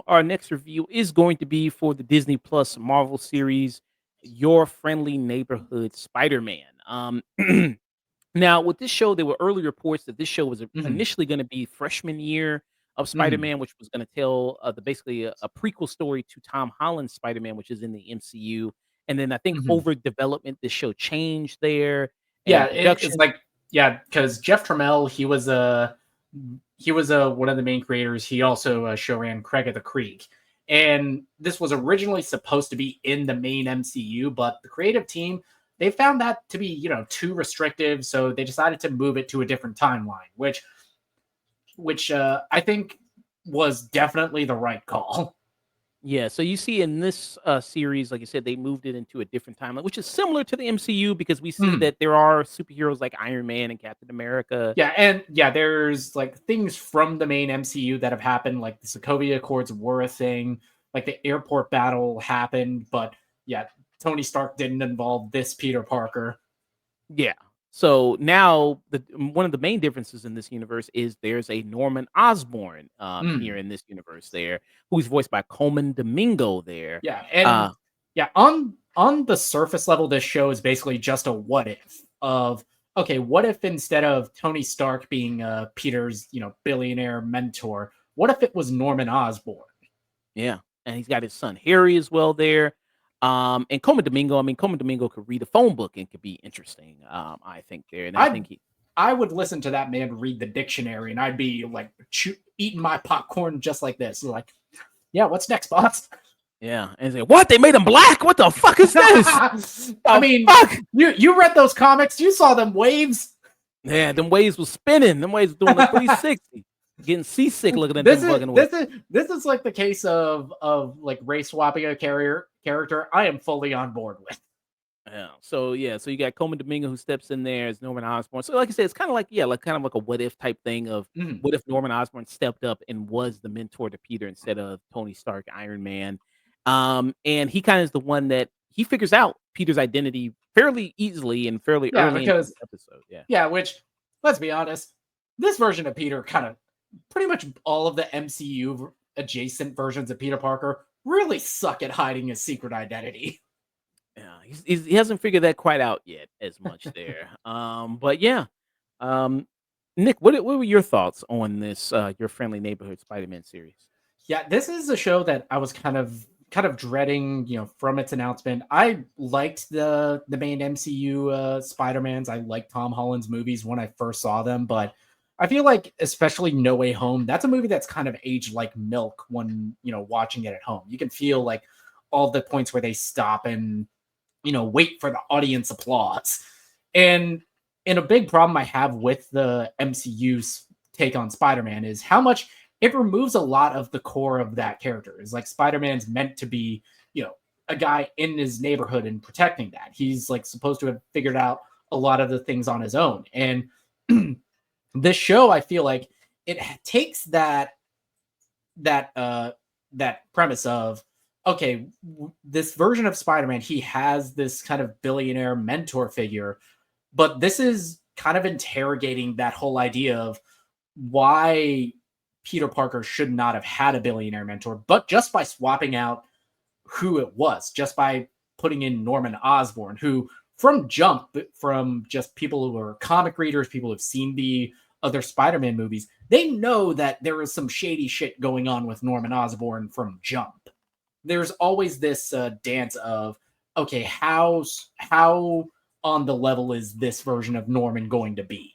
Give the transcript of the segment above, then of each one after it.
Our next review is going to be for the Disney Plus Marvel series, Your Friendly Neighborhood Spider-Man. Now, with this show, there were early reports that this show was Mhm, initially going to be freshman year of mhm, Spider-Man, which was going to tell basically a prequel story to Tom Holland's Spider-Man, which is in the MCU. And then I think mhm. over development, the show changed there Yeah, and it's production. like yeah, because Jeff Trammell, he was one of the main creators. He also show ran Craig of the Creek, and this was originally supposed to be in the main MCU, but the creative team they found that to be too restrictive, so they decided to move it to a different timeline, which I think was definitely the right call. Yeah, so you see in this series, like I said, they moved it into a different timeline, which is similar to the MCU because we see Mhm. that there are superheroes like Iron Man and Captain America. Yeah, and yeah, there's like things from the main MCU that have happened, like the Sokovia Accords were a thing, like the airport battle happened, but yeah, Tony Stark didn't involve this Peter Parker. Yeah. So now one of the main differences in this universe is there's a Norman Osborn here Mm, in this universe there, who's voiced by Coleman Domingo there. yeah, Uh, and yeah, on the surface level, this show is basically just a what if of okay, what if instead of Tony Stark being Peter's billionaire mentor, what if it was Norman Osborn? yeah, and he's got his son Harry as well there. And Coleman Domingo, I mean, Coleman Domingo could read a phone book and could be interesting. I think there, and I I think he, I would listen to that man read the dictionary, and I'd be like eating my popcorn just like this. Like, yeah, what's next, boss? yeah, and say, what? They made him black? What the fuck is this? I The mean, fuck? you read those comics, you saw them waves. Yeah, them waves was spinning. Them waves was doing a 360. Getting seasick looking at this them is fucking waves. this is this is like the case of like race swapping a carrier character. I am fully on board with. Yeah, so you got Coleman Domingo who steps in there as Norman Osborn. So like I said, it's kind of like like kind of like a what if type thing of Mhm. what if Norman Osborn stepped up and was the mentor to Peter instead of Tony Stark, Iron Man. And he kind of is the one that he figures out Peter's identity fairly easily and fairly Yeah, early into the because episode. Yeah. yeah, which let's be honest, this version of Peter kind of pretty much all of the MCU adjacent versions of Peter Parker really suck at hiding his secret identity. Yeah, he hasn't figured that quite out yet as much there. But yeah, um, Nick, what were your thoughts on this Your Friendly Neighborhood Spider-Man series? Yeah, this is a show that I was kind of dreading, from its announcement. I liked the main MCU Spider-Mans. I liked Tom Holland's movies when I first saw them, but I feel like especially No Way Home, that's a movie that's kind of aged like milk when, watching it at home. You can feel like all the points where they stop and, wait for the audience applause. And a big problem I have with the MCU's take on Spider-Man is how much it removes a lot of the core of that character. It's like Spider-Man's meant to be, a guy in his neighborhood and protecting that. He's like supposed to have figured out a lot of the things on his own. And this show, I feel like it takes that that premise of okay, this version of Spider-Man, he has this kind of billionaire mentor figure, but this is kind of interrogating that whole idea of why Peter Parker should not have had a billionaire mentor, but just by swapping out who it was, just by putting in Norman Osborn, who from jump, from just people who are comic readers, people who've seen the other Spider-Man movies, they know that there is some shady shit going on with Norman Osborn from jump. There's always this dance of, okay, how on the level is this version of Norman going to be?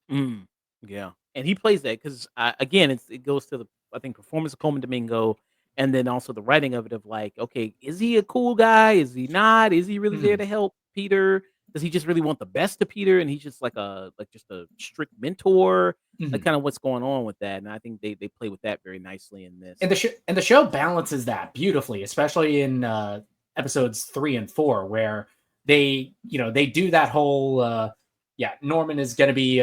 Mm, yeah, and he plays that because again, it goes to the I think performance of Coleman Domingo, and then also the writing of it of like, okay, is he a cool guy? Is he not? Is he really there Mhm. to help Peter? Does he just really want the best of Peter, and he's just like just a strict mentor? Like Mhm. kind of what's going on with that, and I think they play with that very nicely in this. And the show balances that beautifully, especially in episodes 3 and 4, where they do that whole yeah, Norman is going to be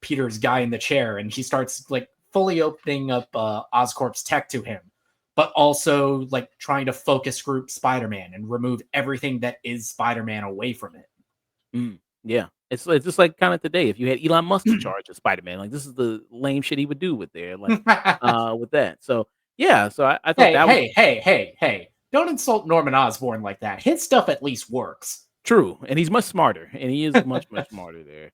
Peter's guy in the chair, and he starts like fully opening up Oscorp's tech to him, but also like trying to focus group Spider-Man and remove everything that is Spider-Man away from it. Yeah. It's just like kinda today, if you had Elon Musk in charge of Spider-Man, like, this is the lame shit he would do with there, like, with that. So, yeah, so I thought Hey, that was hey, hey, hey, hey. Don't insult Norman Osborn like that. His stuff at least works. true, and he's much smarter, and he is much, much smarter there.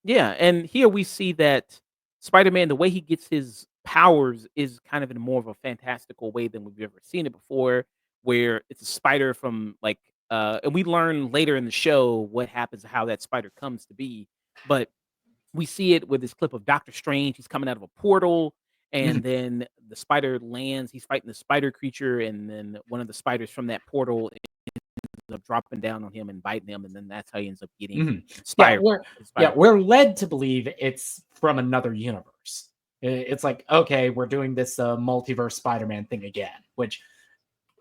Yeah, and here we see that Spider-Man, the way he gets his powers is kind of in more of a fantastical way than we've ever seen it before, where it's a spider from like and we learn later in the show what happens, how that spider comes to be. But we see it with this clip of Doctor Strange. He's coming out of a portal, and Mhm, then the spider lands. He's fighting the spider creature, and then one of the spiders from that portal ends up dropping down on him and biting him, and then that's how he ends up getting mhm. Yeah, inspired we're his yeah, spider we're led to believe it's from another universe. It's like, okay, we're doing this multiverse Spider-Man thing again, which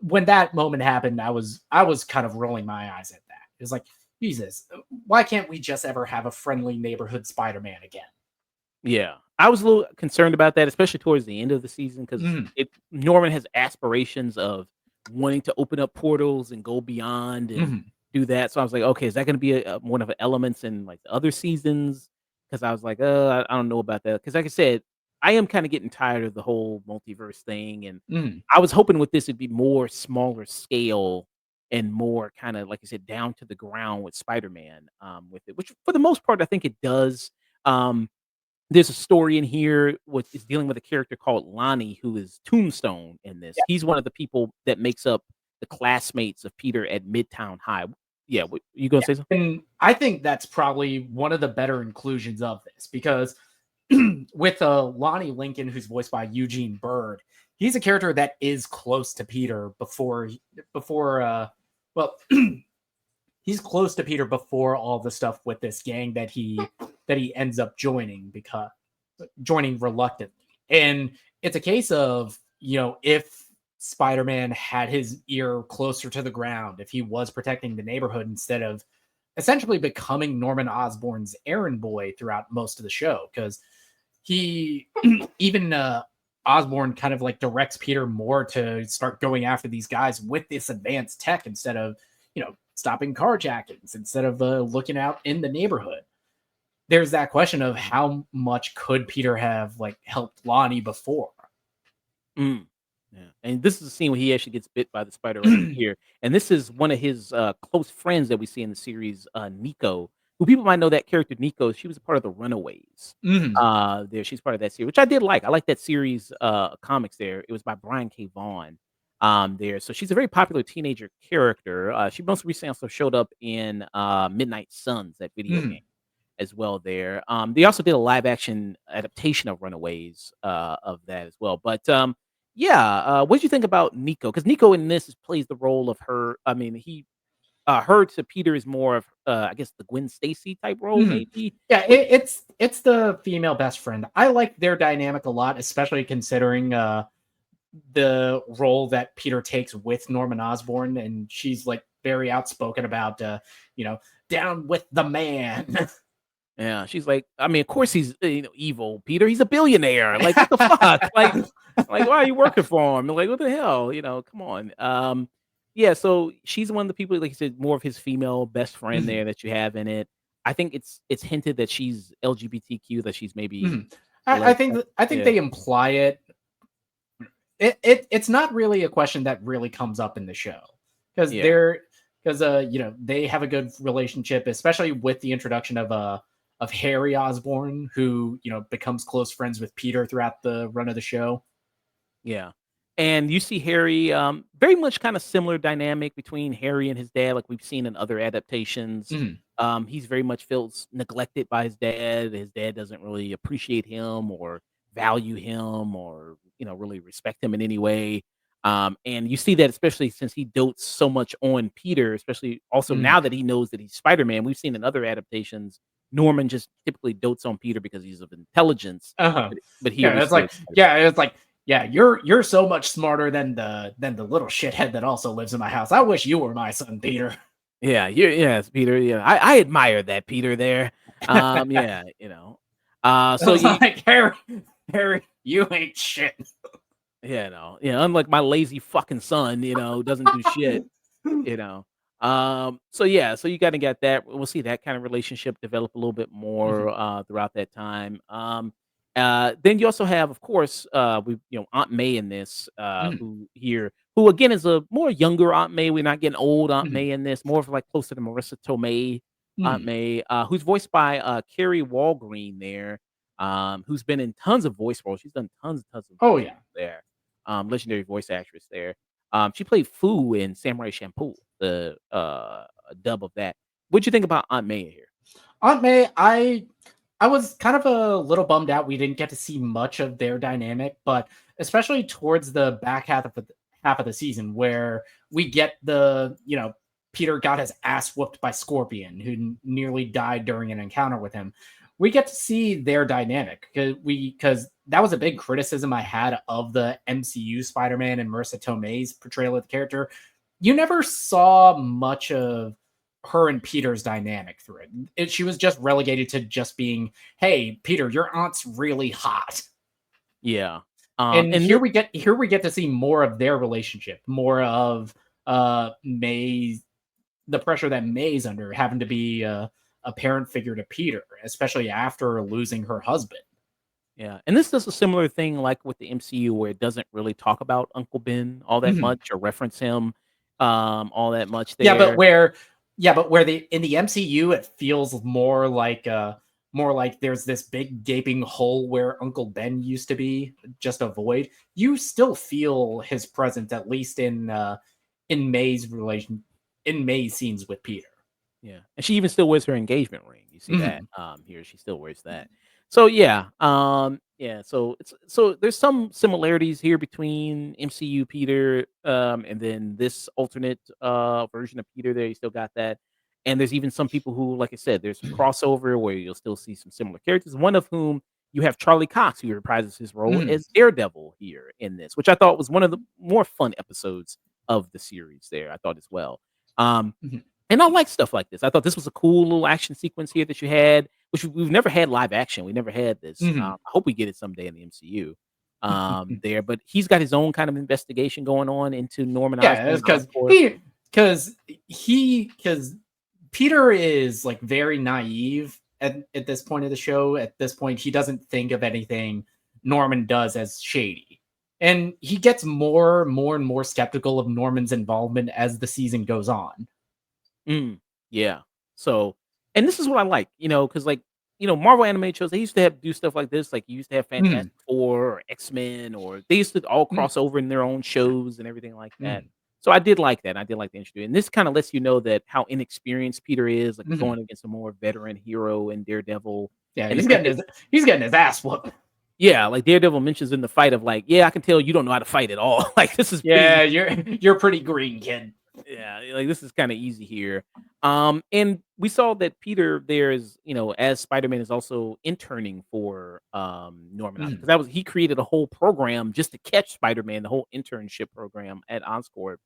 when that moment happened, I was kind of rolling my eyes at that. It's like, Jesus, why can't we just ever have a friendly neighborhood Spider-Man again? Yeah. I was a little concerned about that, especially towards the end of the season, because Mhm, it Norman has aspirations of wanting to open up portals and go beyond and mhm, do that. So I was like, okay, is that going to be one of the elements in like the other seasons? Because I was like, I don't know about that. Because like I said, I am kind of getting tired of the whole multiverse thing, and mhm, I was hoping with this it'd be more smaller scale and more kind of like I said, down to the ground with Spider-Man, with it, which for the most part I think it does. Um, there's a story in here with is dealing with a character called Lonnie, who is Tombstone in this. He's one of the people that makes up the classmates of Peter at Midtown High. Yeah, what you gonna yeah. say something? And I think that's probably one of the better inclusions of this because with Lonnie Lincoln, who's voiced by Eugene Bird, he's a character that is close to Peter before well he's close to Peter before all the stuff with this gang that he ends up joining because joining reluctantly. And it's a case of, if Spider-Man had his ear closer to the ground, if he was protecting the neighborhood instead of essentially becoming Norman Osborn's errand boy throughout most of the show, because he even Osborn kind of like directs Peter more to start going after these guys with this advanced tech instead of, stopping carjackings, instead of looking out in the neighborhood. There's that question of how much could Peter have like helped Lonnie before? Mm. Yeah, and this is the scene where he actually gets bit by the spider right here, and this is one of his, close friends that we see in the series, Nico, who people might know that character Nico, she was a part of the Runaways. Mhm, There she's part of that series, which I did like. I like that series, comics there. It was by Brian K. Vaughan, there. So she's a very popular teenager character. She most recently also showed up in, Midnight Suns, that video game mhm. as well there. They also did a live action adaptation of Runaways, of that as well. But yeah, what did you think about Nico? Because Nico in this plays the role of her. I mean, he her to Peter is more of I guess the Gwen Stacy type role, Mhm. maybe. Yeah, What? it's the female best friend. I like their dynamic a lot, especially considering the role that Peter takes with Norman Osborn, and she's like very outspoken about down with the man. Yeah, she's like, I mean, of course he's evil, Peter. He's a billionaire. Like, what the fuck? Like, why are you working for him? Like, what the hell? Come on. Yeah, so she's one of the people, like you said, more of his female best friend Mhm, there that you have in it. I think it's hinted that she's LGBTQ, that she's maybe mhm. I think yeah, they imply it. It's not really a question that really comes up in the show because yeah, they have a good relationship, especially with the introduction of Harry Osborn, who becomes close friends with Peter throughout the run of the show. yeah. And you see Harry, very much kind of similar dynamic between Harry and his dad, like we've seen in other adaptations. Mhm, He's very much feels neglected by his dad. His dad doesn't really appreciate him or value him or really respect him in any way. And you see that especially since he dotes so much on Peter, especially also mhm. now that he knows that he's Spider-Man. We've seen in other adaptations, Norman just typically dotes on Peter because he's of intelligence, Uh-huh. but here Yeah, we it's see like it. yeah, it's like yeah, you're so much smarter than the little shithead that also lives in my house. I wish you were my son, Peter. Yeah, yes, Peter, yeah, I admire that Peter there. Yeah, I so was you like, Harry. Harry, you ain't shit. Unlike my lazy fucking son, who doesn't do shit. You know? So yeah, so you kinda got that. We'll see that kind of relationship develop a little bit more, Mhm, throughout that time. Then you also have, of course, Aunt May in this, mhm, who again is a more younger Aunt May. We're not getting old Aunt mhm, May in this, more of like closer to Marissa Tomei Aunt mhm. May, who's voiced by, Carrie Walgreen there, who's been in tons of voice roles. She's done tons of Oh voice yeah. there. Legendary voice actress there. She played Fu in Samurai Champloo, the, dub of that. What'd you think about Aunt May here? Aunt May, I was kind of a little bummed out we didn't get to see much of their dynamic, but especially towards the back half of the season where we get Peter got his ass whooped by Scorpion, who nearly died during an encounter with him. We get to see their dynamic because that was a big criticism I had of the MCU Spider-Man and Marissa Tomei's portrayal of the character. You never saw much of her and Peter's dynamic through it. She was just relegated to just being, "Hey, Peter, your aunt's really hot." Yeah. And And here we get to see more of their relationship, more of May's the pressure that May's under having to be a parent figure to Peter, especially after losing her husband. yeah, and this does a similar thing like with the MCU where it doesn't really talk about Uncle Ben all that Mhm. much or reference him, all that much Yeah, but there. where the in the MCU it feels more like there's this big gaping hole where Uncle Ben used to be, just a void. You still feel his presence at least in May's relation in May's scenes with Peter. Yeah, and she even still wears her engagement ring. You see that, Mhm. here, she still wears that. So, yeah, so there's some similarities here between MCU Peter, and then this alternate, version of Peter there, you still got that, and there's even some people who, like I said, there's some crossover where you'll still see some similar characters, one of whom you have Charlie Cox, who reprises his role Mhm. as Daredevil here in this, which I thought was one of the more fun episodes of the series there, I thought as well. Um Mhm. and I like stuff like this. I thought this was a cool little action sequence here that you had, which we've never had live action. We never had this. Mhm. I hope we get it someday in the MCU. There, but he's got his own kind of investigation going on into Norman Yeah, Osborn it's Oscorp. because because Peter is like very naive at this point of the show. At this point, he doesn't think of anything Norman does as shady. And he gets more and more skeptical of Norman's involvement as the season goes on. Mm, yeah. So, and this is what I like, because Marvel animated shows, they used to have do stuff like this. Like you used to have Mhm, Fantastic Four or X-Men, or they used to all mhm, cross over in their own shows and everything like that. mhm, So I did like that. I did like the intro. And this kind of lets you know that how inexperienced Peter is, like mhm. going against a more veteran hero in Daredevil. Yeah, And the fact that, he's getting his ass whooped. yeah, like Daredevil mentions in the fight of like, yeah, I can tell you don't know how to fight at all. Like this is pretty. Yeah, you're pretty green, kid. Yeah, like this is kind of easy here. And we saw that Peter there is, as Spider-Man is also interning for Norman Osborn because Mhm, that was he created a whole program just to catch Spider-Man, the whole internship program at Oscorp.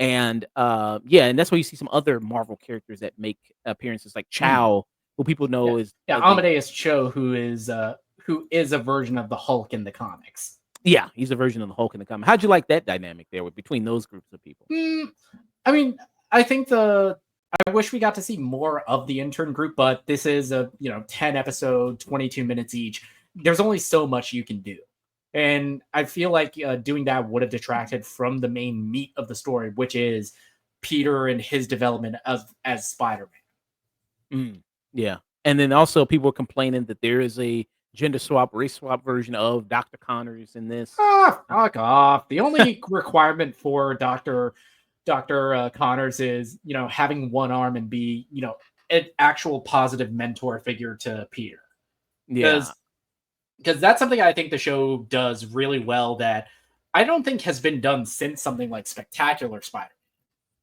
And yeah, and that's where you see some other Marvel characters that make appearances like mhm. Chow, who people Yeah, know is yeah. the Amadeus Cho, who is a version of the Hulk in the comics. yeah, he's a version of the Hulk in the comic. How'd you like that dynamic there with between those groups of people? Mm, I mean, I think the I wish we got to see more of the intern group, but this is a 10 episode, 22 minutes each. There's only so much you can do, and I feel like doing that would have detracted from the main meat of the story, which is Peter and his development as Spider-Man. Mm, yeah, and then also people were complaining that there is a gender swap, race swap version of Dr. Connors in this. Ah, fuck off. The only requirement for Doctor Connors is having one arm and be an actual positive mentor figure to Peter, Yeah. because that's something I think the show does really well that I don't think has been done since something like Spectacular Spider,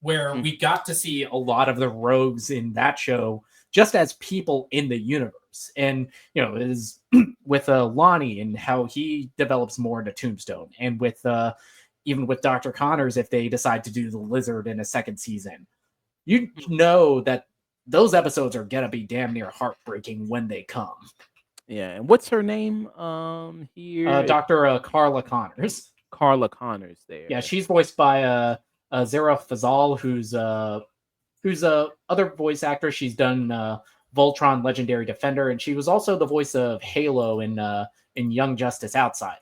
where Mm, we got to see a lot of the rogues in that show just as people in the universe. And, is with Lonnie and how he develops more into Tombstone, and with even with Dr. Connors, if they decide to do the Lizard in a second season, you mm. know that those episodes are going to be damn near heartbreaking when they come. Yeah, and what's her name, here? It's Dr. Carla Connors. Carla Connors Yeah, there. she's voiced by Zara Fazal, who's a other voice actor. She's done Voltron, Legendary Defender, and she was also the voice of Halo in Young Justice Outsiders.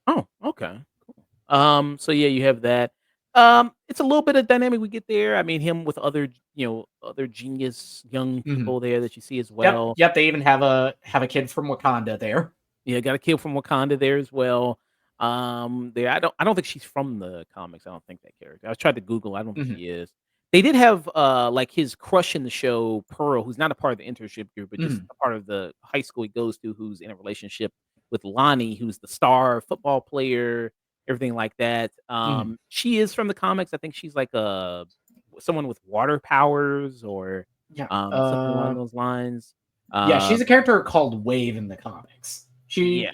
Oh, okay, cool. So yeah, you have that. It's a little bit of dynamic we get there. I mean, him with other, other genius young Mhm. people there that you see as Yep, well. yep. They even have a kid from Wakanda there. Yeah, got a kid from Wakanda there as well. There, I don't think she's from the comics. I don't think that character. I tried to Google. I don't think Mhm, she is. They did have like his crush in the show, Pearl, who's not a part of the internship group, but just mhm, a part of the high school he goes to, who's in a relationship with Lonnie, who's the star football player, everything like that. mhm. She is from the comics. I think she's like a someone with water powers or Yeah. something along those lines. Yeah, she's Um, a character called Wave in the comics. yeah.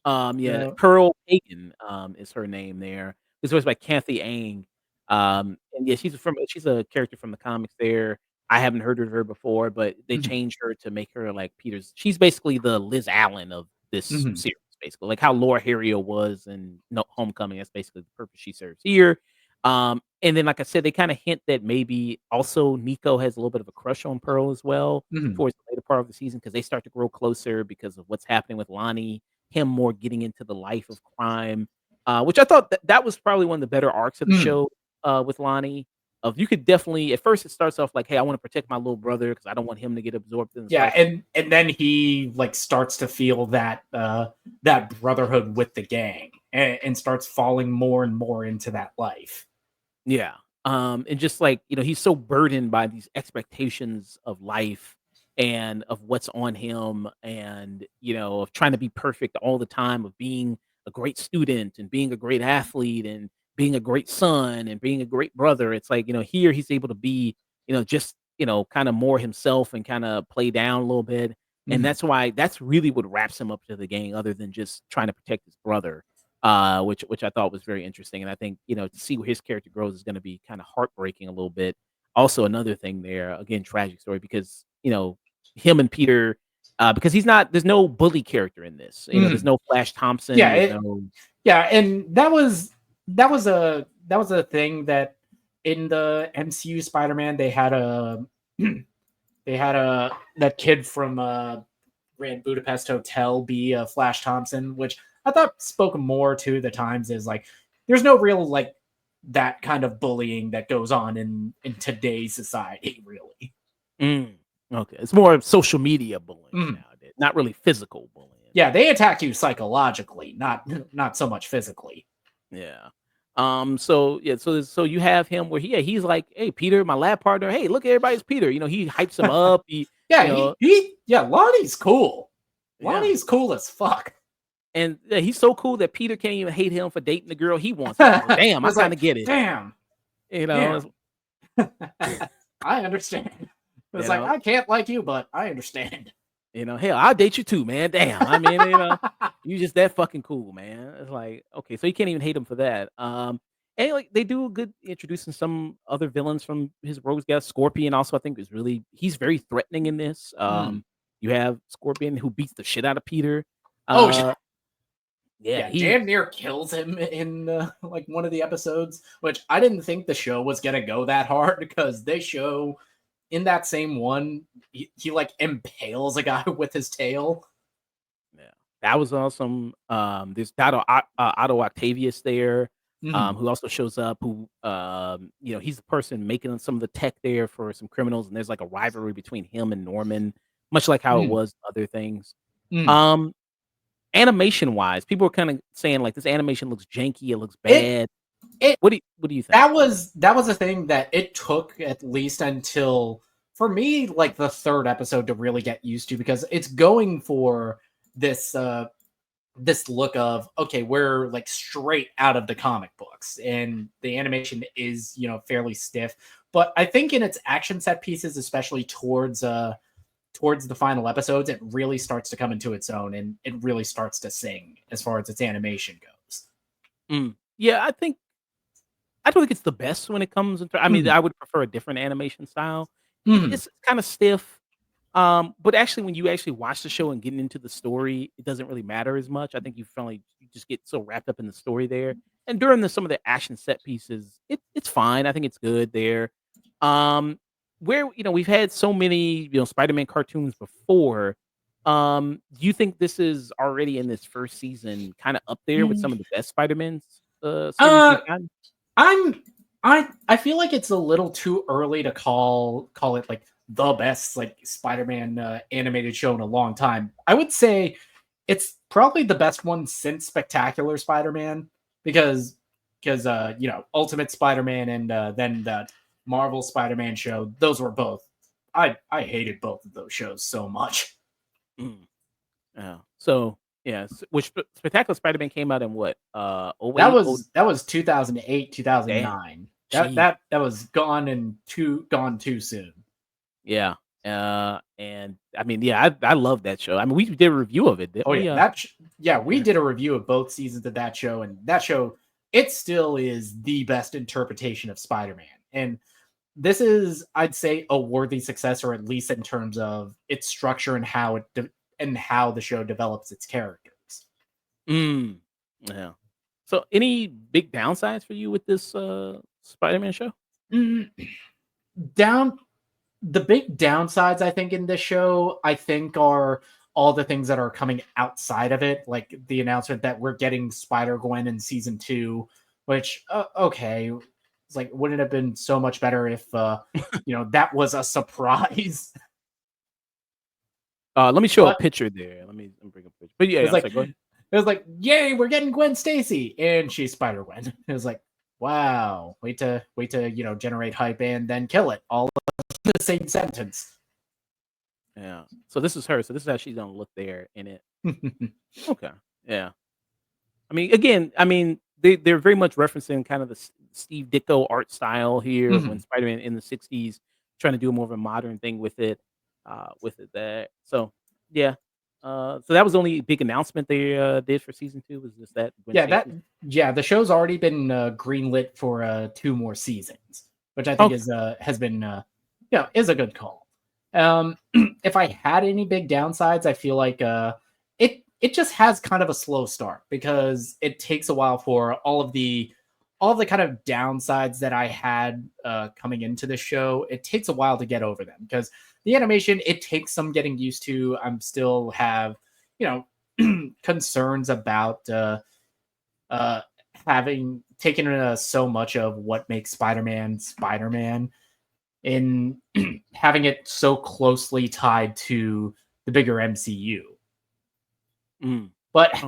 Yeah, Uh, Pearl Hagen, is her name there. It's voiced by Kathy Aang. And yeah, she's a character from the comics there. I haven't heard of her before, but they mhm, changed her to make her like Peter's she's basically the Liz Allen of this mhm, series, basically. Like how Laura Harrier was in No Homecoming, that's basically the purpose she serves here. And then like I said, they kinda hint that maybe also Nico has a little bit of a crush on Pearl as well mhm, towards the later part of the season because they start to grow closer because of what's happening with Lonnie, him more getting into the life of crime, which I thought that was probably one of the better arcs of the mhm. show, with Lonnie. Of you could definitely at first it starts off like, "Hey, I wanna protect my little brother because I don't want him to get absorbed in this Yeah, life of." and then he like starts to feel that brotherhood with the gang, and starts falling more and more into that life. Yeah. And just like, he's so burdened by these expectations of life and of what's on him and, of trying to be perfect all the time, of being a great student and being a great athlete and being a great son and being a great brother. It's like, here he's able to be, just, kind of more himself and kind of play down a little bit. And Mhm, that's really what wraps him up to the gang, other than just trying to protect his brother, which I thought was very interesting. And I think, to see where his character grows is going to be kind of heartbreaking a little bit. Also, another thing there, again, tragic story because, him and Peter, because there's no bully character in this. There's mhm. no Flash Thompson. Yeah, There's no, yeah, and that was a thing that in the MCU Spider-Man they had a that kid from Grand Budapest Hotel be Flash Thompson, which I thought spoke more to the times is like there's no real like that kind of bullying that goes on in today's society, really. mm, okay. It's more of social media bullying Mhm. nowadays, not really physical bullying. Yeah, they attack you psychologically, not so much physically. Yeah. So yeah, so you have him where he's like, "Hey, Peter, my lab partner. Hey, look, everybody's Peter." He hypes him up. Yeah, You know, Lonnie's cool. yeah. Lonnie's cool as fuck. And, yeah, he's so cool that Peter can't even hate him for dating the girl he wants. He's like, "Well, damn, I It's like, kinda get it." damn, damn. It's I understand. It's you like know I can't like you, but I understand. "Hell, I'll date you too, man. Damn, I mean, you just that fucking cool, man." It's like, okay, so you can't even hate him for that. And, like, they do a good introducing some other villains from his rogues gallery. Scorpion also, I think, he's very threatening in this. Mm. You have Scorpion who beats the shit out of Peter. Oh yeah, Uh, yeah, yeah. he Damn near kills him in like one of the episodes, which I didn't think the show was gonna go that hard because they show in that same one he like impales a guy with his tail. Yeah, that was awesome. There's Otto Octavius there, Mhm. who also shows up. Who, he's the person making some of the tech there for some criminals, and there's like a rivalry between him and Norman, much like how it Mhm. was other things. Mhm. Um, Animation wise, people are kind of saying like this animation looks janky, it looks It bad. it What do you think? that was a thing that it took at least until for me like the third episode to really get used to because it's going for this this look of okay we're like straight out of the comic books and the animation is fairly stiff, but I think in its action set pieces, especially towards the final episodes, it really starts to come into its own and it really starts to sing as far as its animation goes. Yeah, I don't think it's the best when it comes into. I mean, Mhm. I would prefer a different animation style. Mhm. It's kind of stiff. But actually, when you actually watch the show and getting into the story, it doesn't really matter as much. I think you finally you just get so wrapped up in the story there. And during some of the action set pieces, it's fine. I think it's good there. Um, where we've had so many Spider-Man cartoons before. Do you think this is already in this first season, kind of up there with some of the best Spider-Man's series Uh, we've gotten? I'm I feel like it's a little too early to call it like the best like Spider-Man animated show in a long time. I would say it's probably the best one since Spectacular Spider-Man because Ultimate Spider-Man and then the Marvel Spider-Man show, those were both I hated both of those shows so much. Mm, yeah. So yeah, which Spectacular Spider-Man came out in what? That 08, was 2008, damn. 2009. That Gee. that that was gone too soon. Yeah. And I mean, yeah, I love that show. I mean, we did a review of it, didn't Oh we? yeah, we Yeah. did a review of both seasons of that show, and that show it still is the best interpretation of Spider-Man. And this is, I'd say, a worthy successor, at least in terms of its structure and and how the show develops its characters. Mm, yeah. So, any big downsides for you with this Spider-Man show? Mm, down the big downsides I think in this show, I think are all the things that are coming outside of it, like the announcement that we're getting Spider Gwen in season 2, which okay, it's like wouldn't it have been so much better if that was a surprise. Let me show a But picture there. Let me bring up a picture. But yeah, it's I'm like sorry. Go ahead. it was like, yay, we're getting Gwen Stacy, and she's Spider Gwen. It was like, wow, wait to generate hype and then kill it all in the same sentence. Yeah. So this is her. So this is how she's gonna look there in it. Okay. Yeah. I mean, again, I mean, they're very much referencing kind of the Steve Ditko art style here of when Mhm. Spider-Man in the '60s trying to do more of a modern thing with it there. So yeah, so that was the only big announcement they did for season 2 was just that Gwen Yeah, that Stacy. yeah, the show's already been greenlit for 2 more seasons, which I think Okay. is has been is a good call. If I had any big downsides, I feel like it just has kind of a slow start because it takes a while for all of the kind of downsides that I had coming into the show. It takes a while to get over them because the animation it takes some getting used to. I'm still have you concerns about uh, having taken so much of what makes Spider-Man Spider-Man in having it so closely tied to the bigger MCU. Mm, But okay.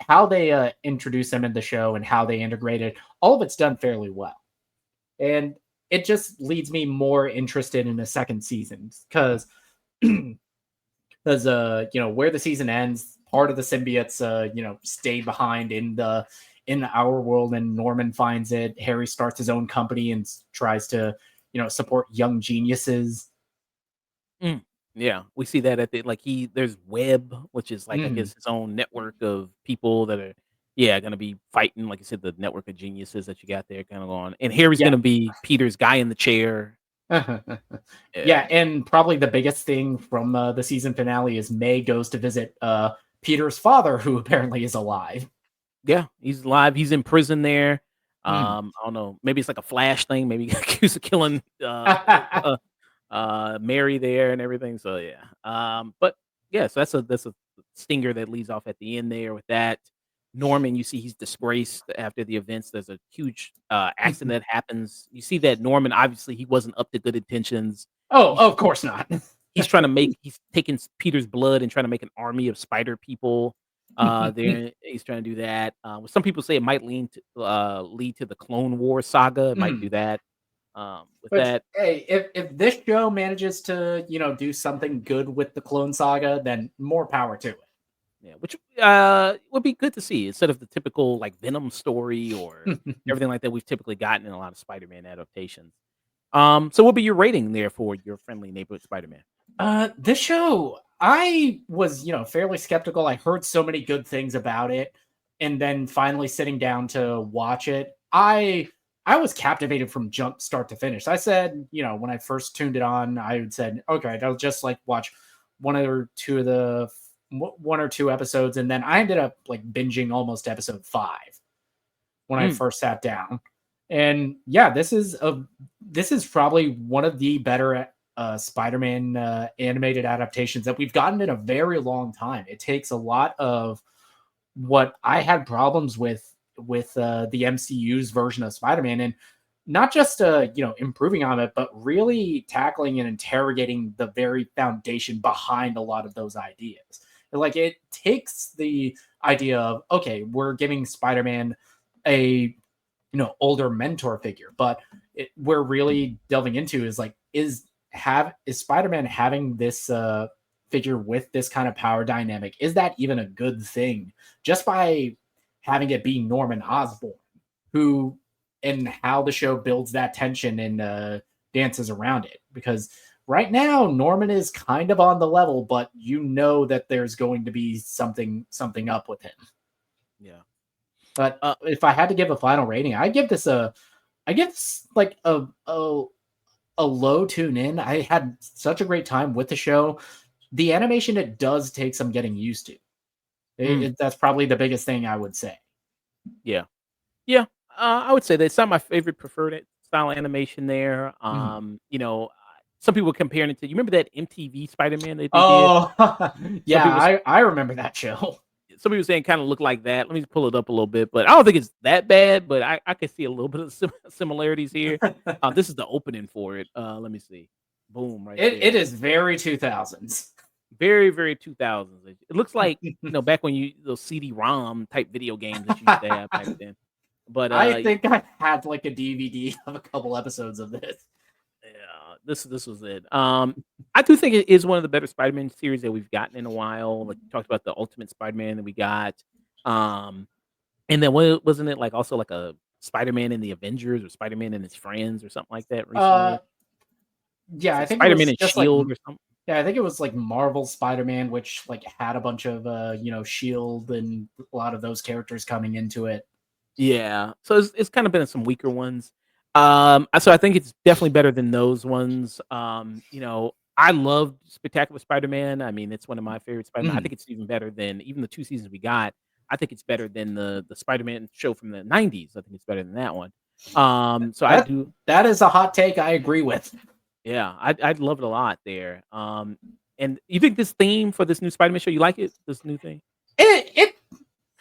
how they introduce them in the show and how they integrate it, all of it's done fairly well, and it just leads me more interested in a second season because where the season ends, part of the symbiotes stayed behind in our world, and Norman finds it. Harry starts his own company and tries to support young geniuses. Mm. Yeah, we see that at the like there's Web, which is like I Mhm. guess his own network of people that are yeah gonna be fighting, like I said, the network of geniuses that you got there kind of on. And Harry's Yeah. gonna be Peter's guy in the chair. Yeah, Yeah. and probably the biggest thing from the season finale is May goes to visit Peter's father, who apparently is alive. Yeah, he's alive. He's in prison there. Mm. I don't know. Maybe it's like a flash thing. Maybe he got accused of killing Mary there and everything. So yeah. But yeah, so that's a stinger that leads off at the end there with that. Norman, you see he's disgraced after the events. There's a huge accident that happens. You see that Norman obviously he wasn't up to good intentions. Oh, He's of course not. he's taking Peter's blood and trying to make an army of spider people. There he's trying to do that. Some people say it might lead to the Clone War saga. It might do Mm. that. With Which, that, hey, if this show manages to, do something good with the Clone Saga, then more power to it. yeah, which would be good to see instead of the typical like Venom story or everything like that we've typically gotten in a lot of Spider-Man adaptations. So what would be your rating there for your friendly neighborhood Spider-Man? This show, I was, fairly skeptical. I heard so many good things about it, and then finally sitting down to watch it, I I was captivated from jump start to finish. I said, when I first tuned it on, I had said, okay, I'll just like watch one or two episodes, and then I ended up like binging almost episode 5 when I Mm, first sat down. And yeah, this is probably one of the better Spider-Man animated adaptations that we've gotten in a very long time. It takes a lot of what I had problems with the MCU's version of Spider-Man, and not just improving on it, but really tackling and interrogating the very foundation behind a lot of those ideas. Like it takes the idea of, okay, we're giving Spider-Man a older mentor figure, but we're really delving into is like is Spider-Man having this figure with this kind of power dynamic, is that even a good thing just by having it be Norman Osborn, who and how the show builds that tension and dances around it? Because right now Norman is kind of on the level, but that there's going to be something up with him. yeah. But Uh, if I had to give a final rating, I give this like a low tune in. I had such a great time with the show. The animation, it does take some getting used to. mm, That's probably the biggest thing I would say. yeah. Yeah. I would say that's not my favorite preferred style animation there. Mhm. Some people comparing it to, you remember that MTV Spider-Man that they did? Oh, Some yeah, people I remember that show. some people saying kind of look like that. Let me pull it up a little bit, but I don't think it's that bad. But I can see a little bit of similarities here. This is the opening for it. Let me see. Boom, right It there. is very 2000s. Very, very 2000s. It looks like, back when those CD-ROM type video games that you used to have back then. But I think I had like a DVD of a couple episodes of this. yeah, this was it. I do think it is one of the better Spider-Man series that we've gotten in a while. Like, you talked about the Ultimate Spider-Man that we got. Um, and then wasn't it like also like a Spider-Man and the Avengers or Spider-Man and his friends or something like that Uh, recently? yeah, It's I like think it Spider-Man was and just like Shield or something. yeah, I think it was like Marvel Spider-Man, which like had a bunch of Shield and a lot of those characters coming into it. Yeah. So it's kind of been some weaker ones. So I think it's definitely better than those ones. I loved Spectacular Spider-Man. I mean, it's one of my favorite Spider-Man. I Mhm. think it's even better than even the 2 seasons we got. I think it's better than the Spider-Man show from the '90s. I think it's better than that one. So I That do, that is a hot take I agree with. yeah, I'd love it a lot there. And you think this theme for this new Spider-Man show, you like it? This new thing? It it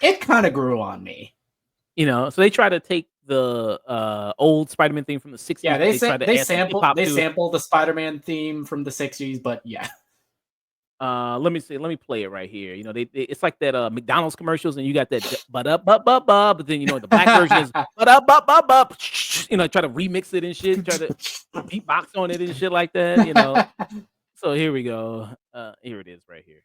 it kind of grew on me. So they try to take the, old Spider-Man theme from the Yeah, '60s, but they try to add some hip hop they to it. sample the Spider-Man theme from the 60s, but yeah. Let me see, let me play it right here. They it's like that, McDonald's commercials, and you got that but up but then, the black version is but up but try to remix it and shit, try to beatbox on it and shit like that. So here we go. Here it is right here.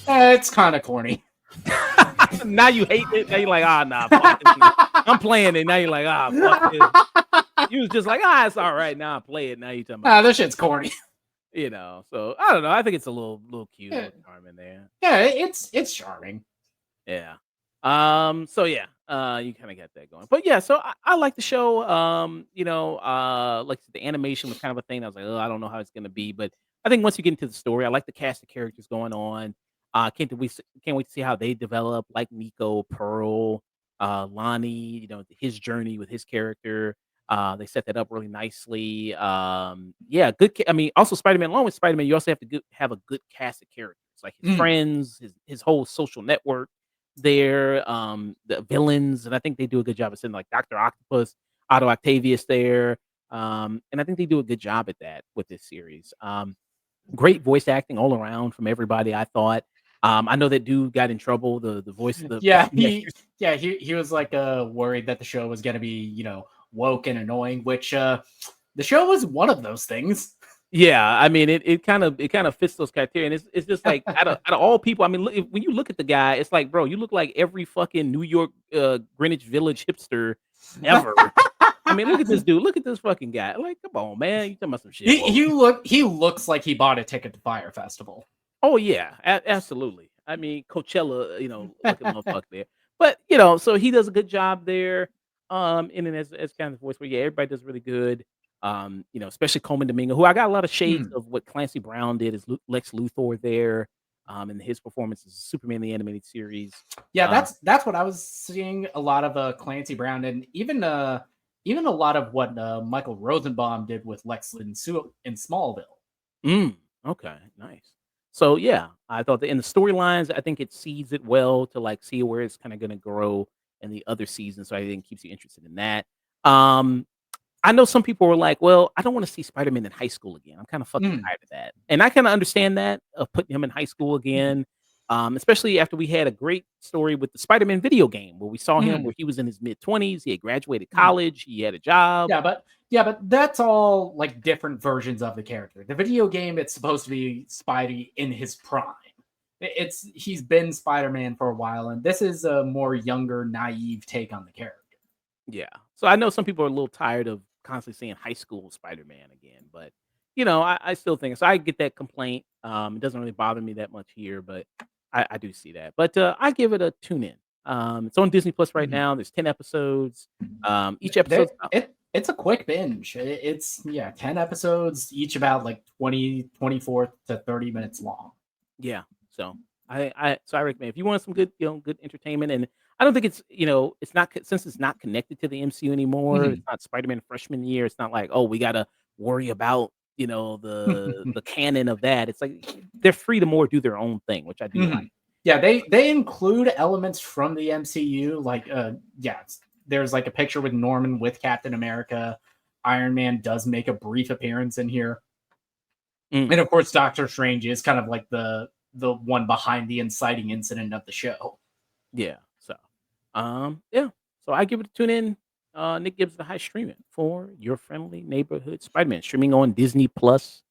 It's kind of corny. Now you hate it. Now you're like, "Ah, nah, fuck this." I'm playing it. Now you're like, "Ah, fuck this." You was just like, "Ah, it's alright." Now I play it. Now you talking about, Ah, this shit's corny. so I don't know. I think it's a little cute, a Yeah, little charming there. yeah, it's charming. Yeah. So yeah, you kind of got that going. But yeah, so I like the show. Like the animation was kind of a thing. I was like, oh, I don't know how it's gonna be, but I think once you get into the story, I like the cast of characters going on. Can't wait to see how they develop, like Nico, Pearl, Lonnie, his journey with his character. They set that up really nicely. Yeah, I mean, also Spider-Man, along with Spider-Man, you also have to have a good cast of characters, like his Mm. friends, his whole social network there, the villains, and I think they do a good job of sending like Dr. Octopus, Otto Octavius there. And I think they do a good job at that with this series. Great voice acting all around from everybody, I thought. I know that dude got in trouble, the voice of the Yeah, yeah, he was like worried that the show was gonna be woke and annoying, which the show was one of those things. yeah, I mean, it kind of fits those criteria, and it's just like out of all people, I mean, when you look at the guy, it's like, bro, you look like every fucking New York, Greenwich Village hipster ever. mean, look at this dude. Look at this fucking guy. Like, come on, man. You talking about some shit? he Whoa. he looks like he bought a ticket to Fire Festival. Oh yeah, absolutely. I mean, Coachella, looking motherfucker there. But so he does a good job there. And then as kind of voice, but yeah, everybody does really good. Especially Coleman Domingo, who I got a lot of shades Hmm. of what Clancy Brown did as Lex Luthor there. And his performance as Superman the animated series. Yeah, Um, that's what I was seeing a lot of Clancy Brown, and even a lot of what Michael Rosenbaum did with Lex in Smallville. Mm, okay, nice. So yeah, I thought that in the storylines, I think it seeds it well to like see where it's kind of going to grow in the other seasons. So I think keeps you interested in that. Um, I know some people were like, "Well, I don't want to see Spider-Man in high school again. I'm kind of fucking Mm, tired of that." And I kind of understand that of putting him in high school mhm, again, especially after we had a great story with the Spider-Man video game where we saw him mhm, where he was in his mid 20s, he had graduated mhm. college, he had a job. Yeah, but that's all like different versions of the character. The video game, it's supposed to be Spidey in his prime. He's been Spider-Man for a while, and this is a more younger, naive take on the character. Yeah. So I know some people are a little tired of constantly seeing high school Spider-Man again, but I still think so. I get that complaint. It doesn't really bother me that much here, but I do see that. But I give it a tune in. It's on Disney Plus right Mhm. now. There's 10 episodes. Each episode's about It's a quick binge. It's, yeah, 10 episodes, each about like 24 to 30 minutes long. yeah. So I recommend if you want some good entertainment, and I don't think it's not since it's not connected to the MCU anymore. It's Mhm. not Spider-Man freshman year. It's not like, oh, we gotta worry about the canon of that. It's like they're free to more do their own thing, which I do like. Mhm. Yeah, they include elements from the MCU, like, yeah, there's like a picture with Norman with Captain America. Iron Man does make a brief appearance in here. Mm, And of course, Doctor Strange is kind of like the one behind the inciting incident of the show. yeah. So yeah. So I give it a tune in. Nick gives the high streaming for your friendly neighborhood Spider-Man streaming on Disney Plus